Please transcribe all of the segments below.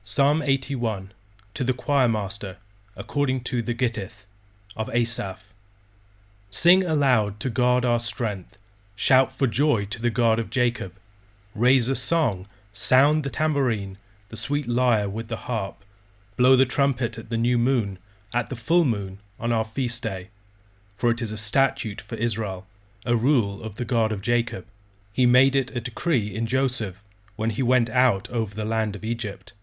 Psalm 81, to the choirmaster, according to the Gittith, of Asaph. Sing aloud to God our strength, shout for joy to the God of Jacob. Raise a song, sound the tambourine, the sweet lyre with the harp. Blow the trumpet at the new moon, at the full moon, on our feast day. For it is a statute for Israel, a rule of the God of Jacob. He made it a decree in Joseph, when he went out over the land of Egypt.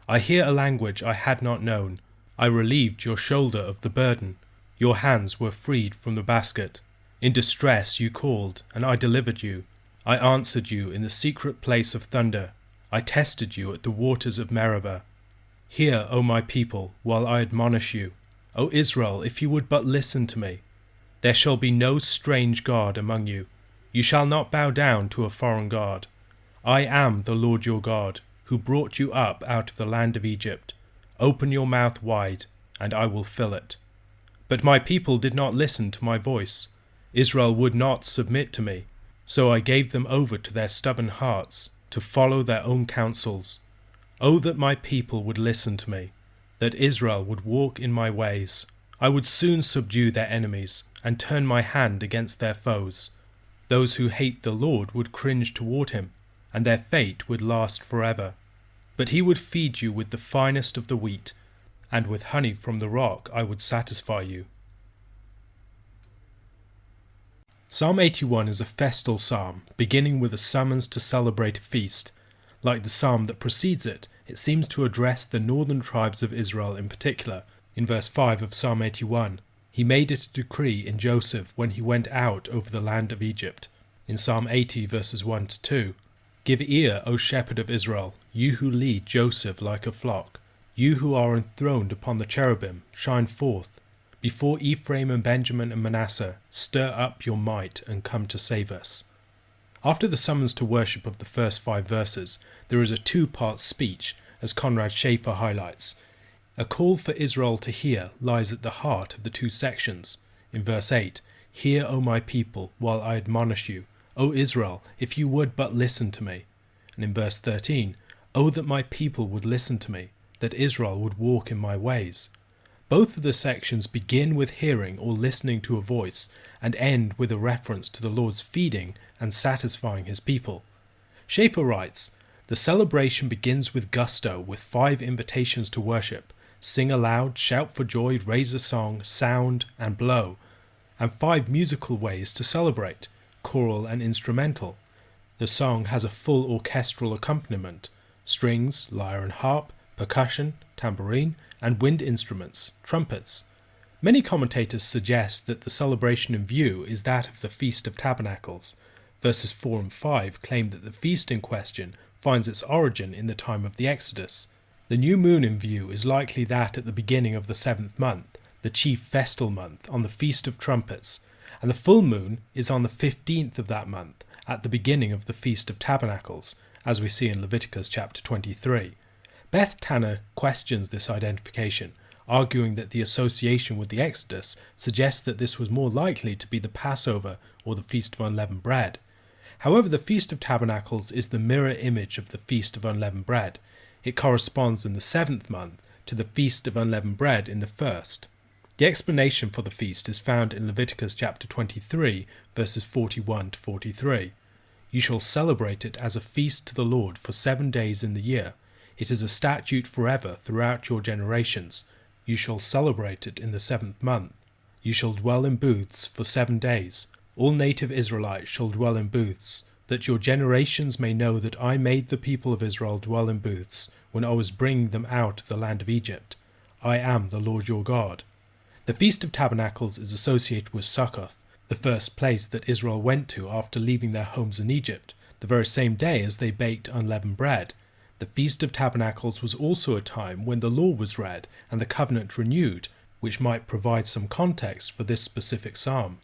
I hear a language I had not known. I relieved your shoulder of the burden. Your hands were freed from the basket. In distress you called, and I delivered you. I answered you in the secret place of thunder. I tested you at the waters of Meribah. Hear, O my people, while I admonish you. O Israel, if you would but listen to me. There shall be no strange god among you. You shall not bow down to a foreign god. I am the Lord your God, who brought you up out of the land of Egypt. Open your mouth wide, and I will fill it. But my people did not listen to my voice. Israel would not submit to me. So I gave them over to their stubborn hearts, to follow their own counsels. Oh, that my people would listen to me, that Israel would walk in my ways. I would soon subdue their enemies, and turn my hand against their foes. Those who hate the Lord would cringe toward him, and their fate would last forever. But he would feed you with the finest of the wheat, and with honey from the rock I would satisfy you. Psalm 81 is a festal psalm, beginning with a summons to celebrate a feast. Like the psalm that precedes it, it seems to address the northern tribes of Israel in particular. In verse 5 of Psalm 81, he made it a decree in Joseph when he went out over the land of Egypt. In Psalm 80 verses 1 to 2, give ear, O shepherd of Israel, you who lead Joseph like a flock. You who are enthroned upon the cherubim, shine forth. Before Ephraim and Benjamin and Manasseh, stir up your might and come to save us. After the summons to worship of the first 5 verses, there is a 2-part speech, as Conrad Schaeffer highlights. A call for Israel to hear lies at the heart of the 2 sections. In verse 8, hear, O my people, while I admonish you. O Israel, if you would but listen to me. And in verse 13, O that my people would listen to me, that Israel would walk in my ways. Both of the sections begin with hearing or listening to a voice, and end with a reference to the Lord's feeding and satisfying his people. Schaeffer writes, the celebration begins with gusto, with 5 invitations to worship: sing aloud, shout for joy, raise a song, sound, and blow, and 5 musical ways to celebrate: choral and instrumental. The song has a full orchestral accompaniment: strings, lyre and harp, percussion, tambourine, and wind instruments, trumpets. Many commentators suggest that the celebration in view is that of the Feast of Tabernacles. Verses 4 and 5 claim that the feast in question finds its origin in the time of the Exodus. The new moon in view is likely that at the beginning of the 7th month, the chief festal month, on the Feast of Trumpets, and the full moon is on the 15th of that month, at the beginning of the Feast of Tabernacles, as we see in Leviticus chapter 23. Beth Tanner questions this identification, arguing that the association with the Exodus suggests that this was more likely to be the Passover or the Feast of Unleavened Bread. However, the Feast of Tabernacles is the mirror image of the Feast of Unleavened Bread. It corresponds in the 7th month to the Feast of Unleavened Bread in the 1st. The explanation for the feast is found in Leviticus chapter 23, verses 41 to 43. You shall celebrate it as a feast to the Lord for 7 days in the year. It is a statute forever throughout your generations. You shall celebrate it in the 7th month. You shall dwell in booths for 7 days. All native Israelites shall dwell in booths, that your generations may know that I made the people of Israel dwell in booths when I was bringing them out of the land of Egypt. I am the Lord your God. The Feast of Tabernacles is associated with Succoth, the first place that Israel went to after leaving their homes in Egypt, the very same day as they baked unleavened bread. The Feast of Tabernacles was also a time when the law was read and the covenant renewed, which might provide some context for this specific psalm.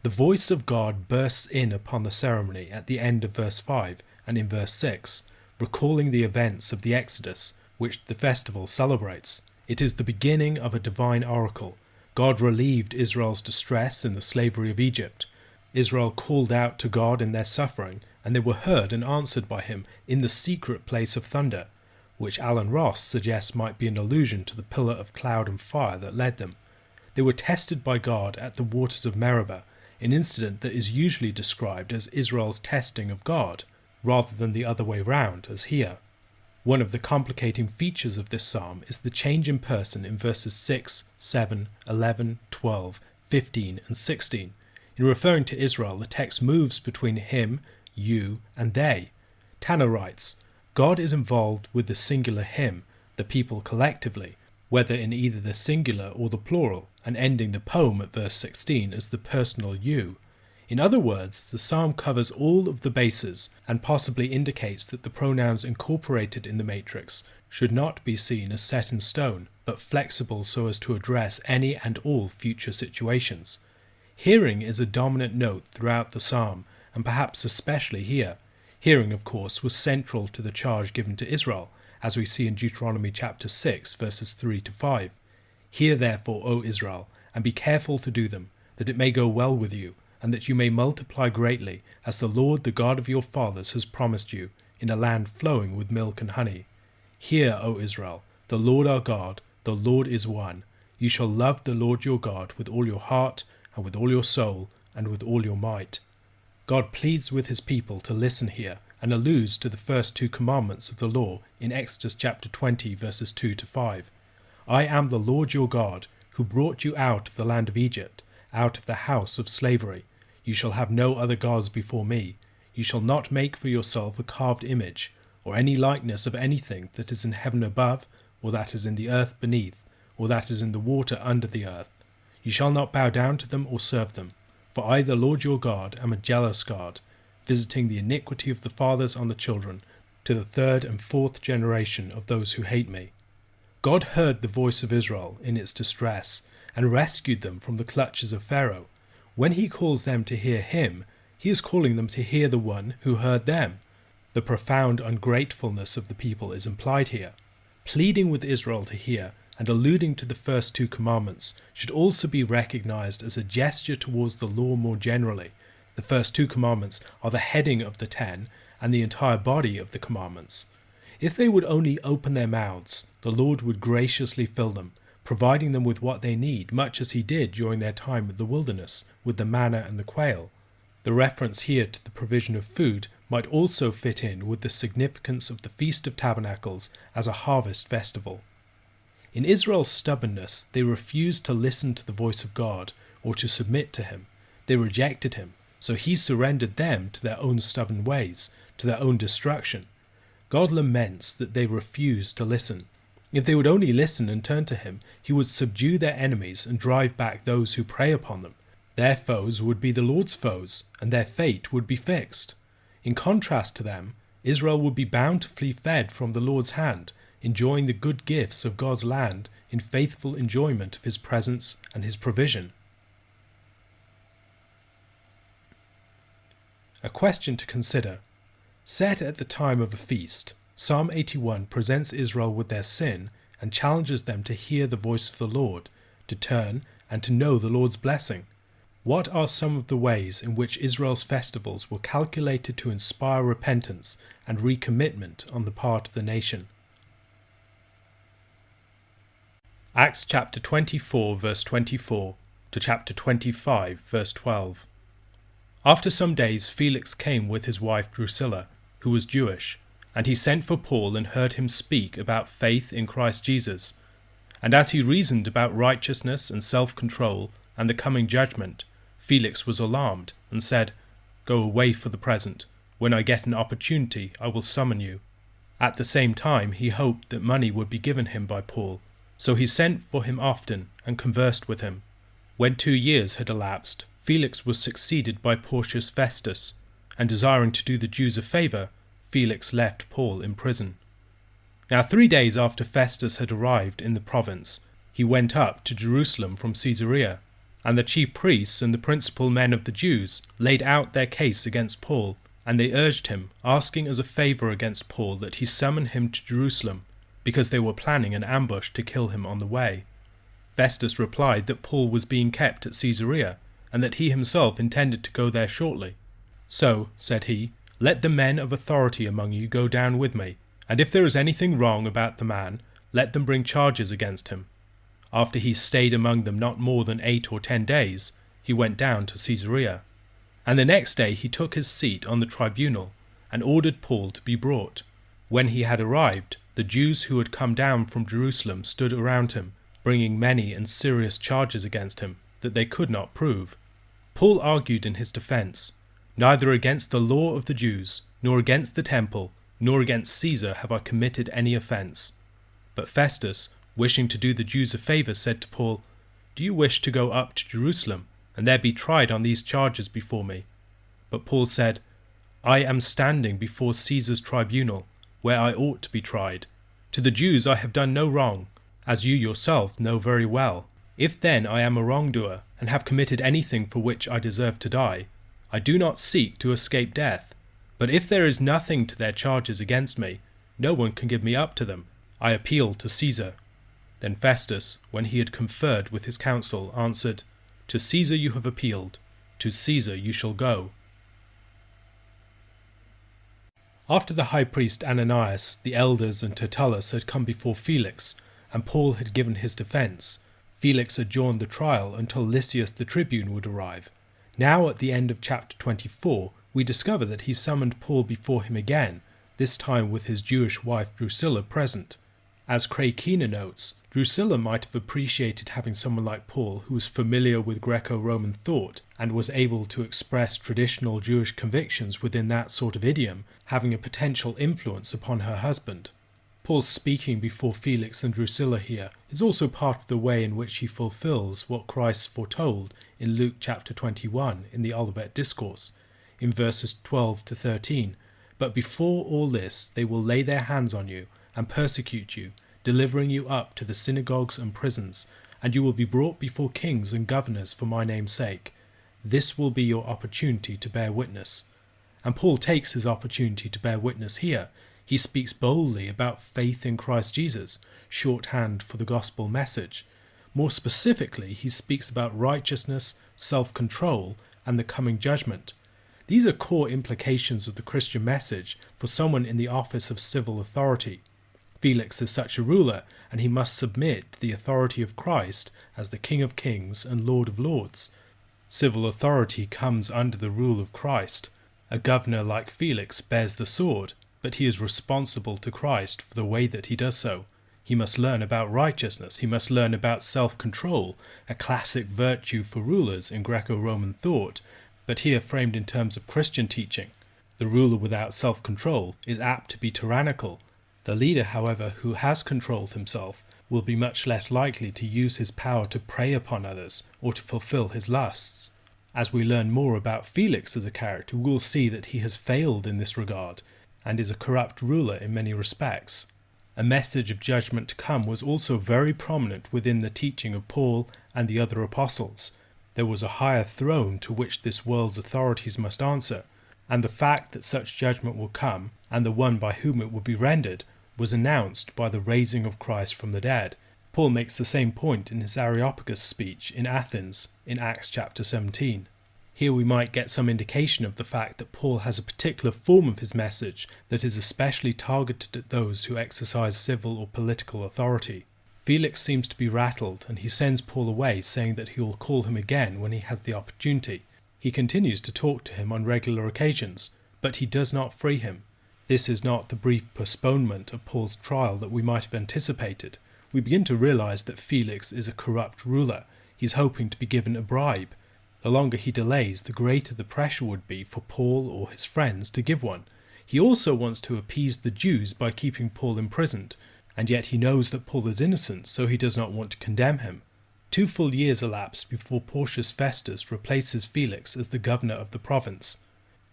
The voice of God bursts in upon the ceremony at the end of verse 5 and in verse 6, recalling the events of the Exodus, which the festival celebrates. It is the beginning of a divine oracle. God relieved Israel's distress in the slavery of Egypt. Israel called out to God in their suffering, and they were heard and answered by him in the secret place of thunder. which Alan Ross suggests might be an allusion to the pillar of cloud and fire that led them. They were tested by God at the waters of Meribah, an incident that is usually described as Israel's testing of God, rather than the other way round, as here. One of the complicating features of this psalm is the change in person in verses 6, 7, 11, 12, 15 and 16. In referring to Israel, the text moves between him, you, and they. Tanner writes, God is involved with the singular him, the people collectively, whether in either the singular or the plural, and ending the poem at verse 16 as the personal you. In other words, the psalm covers all of the bases and possibly indicates that the pronouns incorporated in the matrix should not be seen as set in stone, but flexible so as to address any and all future situations. Hearing is a dominant note throughout the psalm, and perhaps especially here. Hearing, of course, was central to the charge given to Israel, as we see in Deuteronomy chapter 6, verses 3 to 5. Hear therefore, O Israel, and be careful to do them, that it may go well with you, and that you may multiply greatly, as the Lord, the God of your fathers, has promised you, in a land flowing with milk and honey. Hear, O Israel, the Lord our God, the Lord is one. You shall love the Lord your God with all your heart, and with all your soul, and with all your might. God pleads with his people to listen here, and alludes to the first two commandments of the law in Exodus chapter 20, verses 2 to 5. I am the Lord your God, who brought you out of the land of Egypt, out of the house of slavery. You shall have no other gods before me. You shall not make for yourself a carved image, or any likeness of anything that is in heaven above, or that is in the earth beneath, or that is in the water under the earth. You shall not bow down to them or serve them. For I, the Lord your God, am a jealous God, visiting the iniquity of the fathers on the children, to the third and fourth generation of those who hate me. God heard the voice of Israel in its distress, and rescued them from the clutches of Pharaoh. When he calls them to hear him, he is calling them to hear the one who heard them. The profound ungratefulness of the people is implied here. Pleading with Israel to hear, and alluding to the first two commandments, should also be recognized as a gesture towards the law more generally. The first two commandments are the heading of the 10, and the entire body of the commandments. If they would only open their mouths, the Lord would graciously fill them, providing them with what they need, much as he did during their time in the wilderness, with the manna and the quail. The reference here to the provision of food might also fit in with the significance of the Feast of Tabernacles as a harvest festival. In Israel's stubbornness, they refused to listen to the voice of God or to submit to him. They rejected him, so he surrendered them to their own stubborn ways, to their own destruction. God laments that they refused to listen. If they would only listen and turn to him, he would subdue their enemies and drive back those who prey upon them. Their foes would be the Lord's foes, and their fate would be fixed. In contrast to them, Israel would be bountifully fed from the Lord's hand, enjoying the good gifts of God's land in faithful enjoyment of his presence and his provision. A question to consider. Set at the time of a feast, Psalm 81 presents Israel with their sin and challenges them to hear the voice of the Lord, to turn and to know the Lord's blessing. What are some of the ways in which Israel's festivals were calculated to inspire repentance and recommitment on the part of the nation? Acts chapter 24 verse 24 to chapter 25 verse 12. After some days Felix came with his wife Drusilla, who was Jewish, and he sent for Paul and heard him speak about faith in Christ Jesus. And as he reasoned about righteousness and self-control and the coming judgment, Felix was alarmed and said, "Go away for the present. When I get an opportunity, I will summon you." At the same time, he hoped that money would be given him by Paul, so he sent for him often and conversed with him. When 2 years had elapsed, Felix was succeeded by Porcius Festus, and desiring to do the Jews a favour, Felix left Paul in prison. Now 3 days after Festus had arrived in the province, he went up to Jerusalem from Caesarea, and the chief priests and the principal men of the Jews laid out their case against Paul, and they urged him, asking as a favour against Paul that he summon him to Jerusalem, because they were planning an ambush to kill him on the way. Festus replied that Paul was being kept at Caesarea, and that he himself intended to go there shortly. So, said he, let the men of authority among you go down with me, And if there is anything wrong about the man, let them bring charges against him. After he stayed among them not more than 8 or 10 days, he went down to Caesarea. And the next day he took his seat on the tribunal, and ordered Paul to be brought. When he had arrived, the Jews who had come down from Jerusalem stood around him, bringing many and serious charges against him, that they could not prove. Paul argued in his defense, "Neither against the law of the Jews, nor against the temple, nor against Caesar have I committed any offense." But Festus, wishing to do the Jews a favor, said to Paul, "Do you wish to go up to Jerusalem, and there be tried on these charges before me?" But Paul said, "I am standing before Caesar's tribunal, where I ought to be tried. To the Jews I have done no wrong, as you yourself know very well. If then I am a wrongdoer, and have committed anything for which I deserve to die, I do not seek to escape death. But if there is nothing to their charges against me, no one can give me up to them. I appeal to Caesar." Then Festus, when he had conferred with his council, answered, "To Caesar you have appealed, to Caesar you shall go." After the high priest Ananias, the elders, and Tertullus had come before Felix, and Paul had given his defence, Felix adjourned the trial until Lysias the tribune would arrive. Now at the end of chapter 24, we discover that he summoned Paul before him again, this time with his Jewish wife Drusilla present. As Craig Keener notes, Drusilla might have appreciated having someone like Paul who was familiar with Greco-Roman thought and was able to express traditional Jewish convictions within that sort of idiom, having a potential influence upon her husband. Paul's speaking before Felix and Drusilla here is also part of the way in which he fulfills what Christ foretold in Luke chapter 21 in the Olivet Discourse, in verses 12 to 13. "But before all this they will lay their hands on you and persecute you, delivering you up to the synagogues and prisons, and you will be brought before kings and governors for my name's sake. This will be your opportunity to bear witness." And Paul takes his opportunity to bear witness here. He speaks boldly about faith in Christ Jesus, shorthand for the gospel message. More specifically, he speaks about righteousness, self-control, and the coming judgment. These are core implications of the Christian message for someone in the office of civil authority. Felix is such a ruler, and he must submit to the authority of Christ as the King of Kings and Lord of Lords. Civil authority comes under the rule of Christ. A governor like Felix bears the sword, but he is responsible to Christ for the way that he does so. He must learn about righteousness, he must learn about self-control, a classic virtue for rulers in Greco-Roman thought, but here framed in terms of Christian teaching. The ruler without self-control is apt to be tyrannical. The leader, however, who has controlled himself, will be much less likely to use his power to prey upon others or to fulfill his lusts. As we learn more about Felix as a character, we will see that he has failed in this regard and is a corrupt ruler in many respects. A message of judgment to come was also very prominent within the teaching of Paul and the other apostles. There was a higher throne to which this world's authorities must answer, and the fact that such judgment will come, and the one by whom it will be rendered, was announced by the raising of Christ from the dead. Paul makes the same point in his Areopagus speech in Athens in Acts chapter 17. Here we might get some indication of the fact that Paul has a particular form of his message that is especially targeted at those who exercise civil or political authority. Felix seems to be rattled, and he sends Paul away, saying that he will call him again when he has the opportunity. He continues to talk to him on regular occasions, but he does not free him. This is not the brief postponement of Paul's trial that we might have anticipated. We begin to realize that Felix is a corrupt ruler. He's hoping to be given a bribe. The longer he delays, the greater the pressure would be for Paul or his friends to give one. He also wants to appease the Jews by keeping Paul imprisoned, and yet he knows that Paul is innocent, so he does not want to condemn him. 2 full years elapse before Porcius Festus replaces Felix as the governor of the province.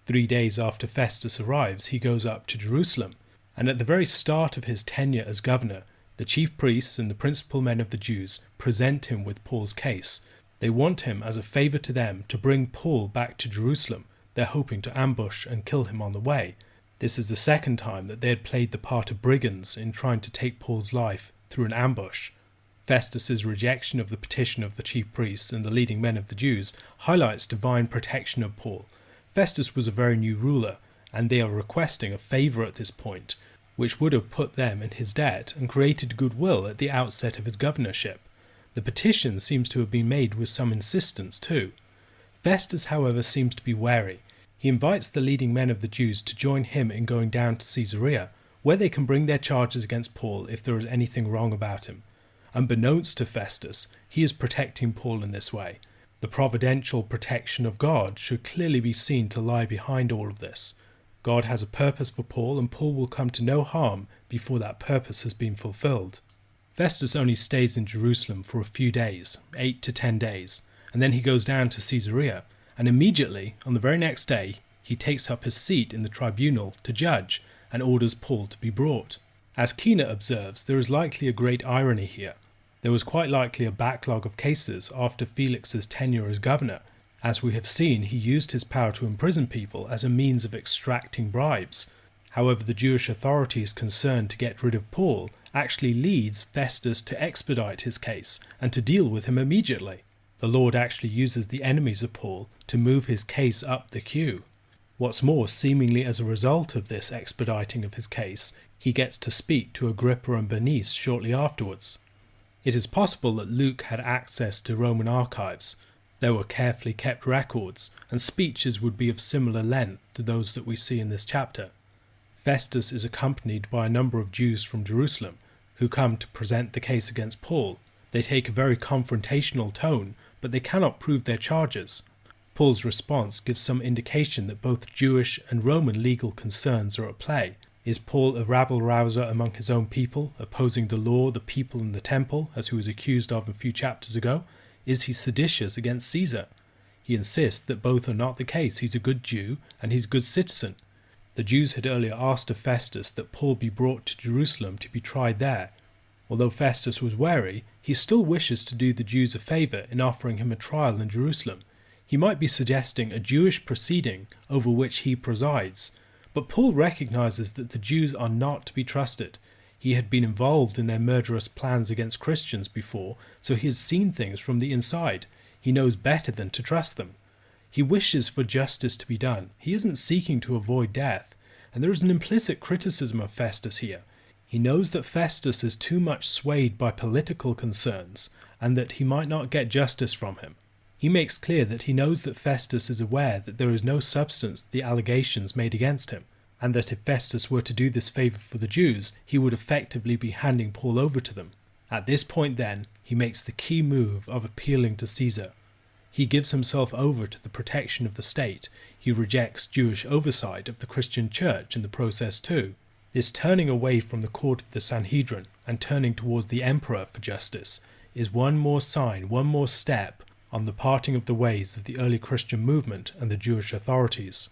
3 days after Festus arrives, he goes up to Jerusalem, and at the very start of his tenure as governor, the chief priests and the principal men of the Jews present him with Paul's case. They want him, as a favour to them, to bring Paul back to Jerusalem. They're hoping to ambush and kill him on the way. This is the second time that they had played the part of brigands in trying to take Paul's life through an ambush. Festus's rejection of the petition of the chief priests and the leading men of the Jews highlights divine protection of Paul. Festus was a very new ruler, and they are requesting a favour at this point. which would have put them in his debt and created goodwill at the outset of his governorship. The petition seems to have been made with some insistence too. Festus, however, seems to be wary. He invites the leading men of the Jews to join him in going down to Caesarea, where they can bring their charges against Paul if there is anything wrong about him. Unbeknownst to Festus, he is protecting Paul in this way. The providential protection of God should clearly be seen to lie behind all of this. God has a purpose for Paul, and Paul will come to no harm before that purpose has been fulfilled. Festus only stays in Jerusalem for a few days, 8 to 10 days, and then he goes down to Caesarea, and immediately, on the very next day, he takes up his seat in the tribunal to judge and orders Paul to be brought. As Keener observes, there is likely a great irony here. There was quite likely a backlog of cases after Felix's tenure as governor. As we have seen, he used his power to imprison people as a means of extracting bribes. However, the Jewish authorities concerned to get rid of Paul actually leads Festus to expedite his case and to deal with him immediately. The Lord actually uses the enemies of Paul to move his case up the queue. What's more, seemingly as a result of this expediting of his case, he gets to speak to Agrippa and Bernice shortly afterwards. It is possible that Luke had access to Roman archives. There were carefully kept records, and speeches would be of similar length to those that we see in this chapter. Festus is accompanied by a number of Jews from Jerusalem, who come to present the case against Paul. They take a very confrontational tone, but they cannot prove their charges. Paul's response gives some indication that both Jewish and Roman legal concerns are at play. Is Paul a rabble-rouser among his own people, opposing the law, the people, and the temple, as he was accused of a few chapters ago? Is he seditious against Caesar? He insists that both are not the case. He's a good Jew, and he's a good citizen. The Jews had earlier asked of Festus that Paul be brought to Jerusalem to be tried there. Although Festus was wary, he still wishes to do the Jews a favour in offering him a trial in Jerusalem. He might be suggesting a Jewish proceeding over which he presides. But Paul recognises that the Jews are not to be trusted. He had been involved in their murderous plans against Christians before, so he has seen things from the inside. He knows better than to trust them. He wishes for justice to be done. He isn't seeking to avoid death, and there is an implicit criticism of Festus here. He knows that Festus is too much swayed by political concerns, and that he might not get justice from him. He makes clear that he knows that Festus is aware that there is no substance to the allegations made against him, and that if Festus were to do this favour for the Jews, he would effectively be handing Paul over to them. At this point then, he makes the key move of appealing to Caesar. He gives himself over to the protection of the state. He rejects Jewish oversight of the Christian church in the process too. This turning away from the court of the Sanhedrin and turning towards the emperor for justice is one more sign, one more step on the parting of the ways of the early Christian movement and the Jewish authorities.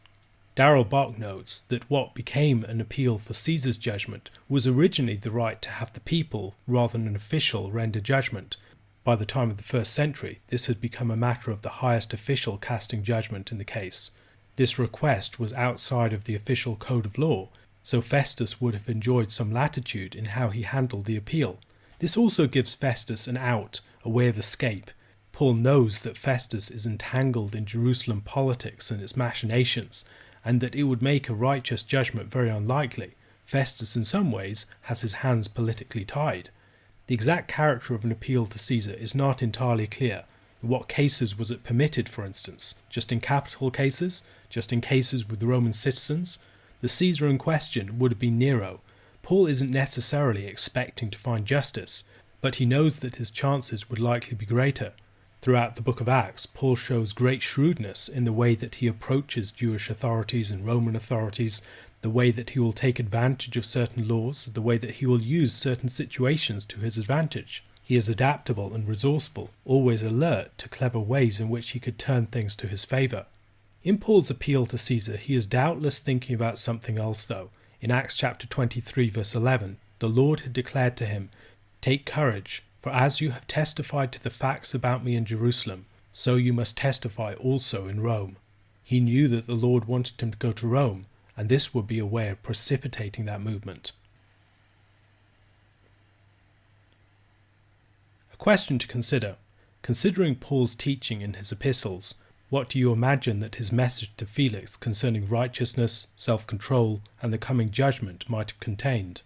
Darrell Bach notes that what became an appeal for Caesar's judgment was originally the right to have the people, rather than an official, render judgment. By the time of the 1st century, this had become a matter of the highest official casting judgment in the case. This request was outside of the official code of law, so Festus would have enjoyed some latitude in how he handled the appeal. This also gives Festus an out, a way of escape. Paul knows that Festus is entangled in Jerusalem politics and its machinations, and that it would make a righteous judgment very unlikely. Festus in some ways has his hands politically tied. The exact character of an appeal to Caesar is not entirely clear. In what cases was it permitted, for instance? Just in capital cases? Just in cases with Roman citizens? The Caesar in question would have been Nero. Paul isn't necessarily expecting to find justice, but he knows that his chances would likely be greater. Throughout the book of Acts, Paul shows great shrewdness in the way that he approaches Jewish authorities and Roman authorities, the way that he will take advantage of certain laws, the way that he will use certain situations to his advantage. He is adaptable and resourceful, always alert to clever ways in which he could turn things to his favour. In Paul's appeal to Caesar, he is doubtless thinking about something else though. In Acts chapter 23 verse 11, the Lord had declared to him, "Take courage, for as you have testified to the facts about me in Jerusalem, so you must testify also in Rome." He knew that the Lord wanted him to go to Rome, and this would be a way of precipitating that movement. A question to consider. Considering Paul's teaching in his epistles, what do you imagine that his message to Felix concerning righteousness, self-control, and the coming judgment might have contained?